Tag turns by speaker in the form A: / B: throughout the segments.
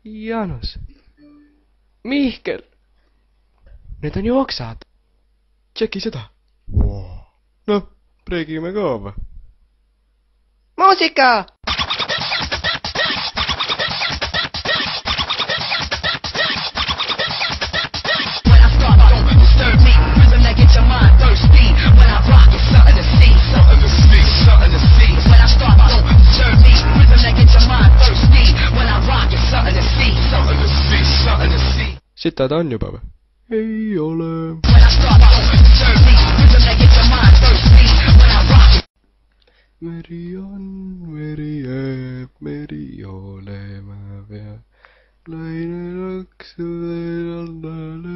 A: Jaanus. Mihkel. Need on ju oksad. Tšeki seda. Noh, preegime ka või? Muusika! Sita ta on juba või? Ei ole. Meri on, meri jääb, meri olema peab. Laine laksu rannale.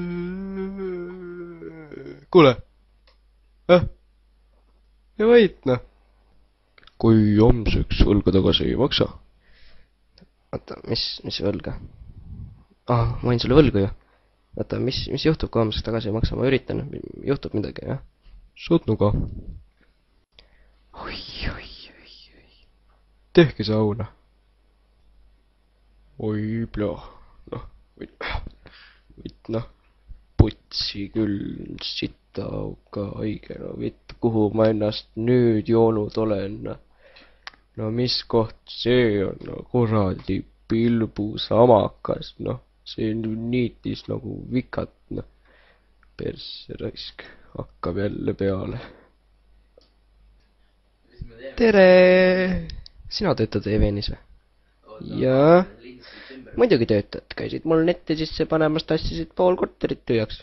A: Kuule! Ja võit, noh. Kui homseks võlga tagasi ei maksa.
B: Oota, mis võlga? Ma võin sulle võlgu ju. Oota, mis juhtub, kui homseks tagasi ei maksa? Ma üritan, juhtub midagi, jah?
A: Saad nuga.
B: Oi.
A: Tehke see auna. Oi, ploh. Noh, võit, noh. Putsi küll, sita auka haige, no vitt, kuhu ma ennast nüüd joonud olen. No mis koht see on, no kuradi pilbusamakas, noh. See niitis nagu vikat, noh. Persse raisk hakkab jälle peale.
B: Tere! Sina töötad EVN-is või? Jaa. Muidugi töötad, käisid mul netti sisse panemas, tassisid pool korterit tühjaks.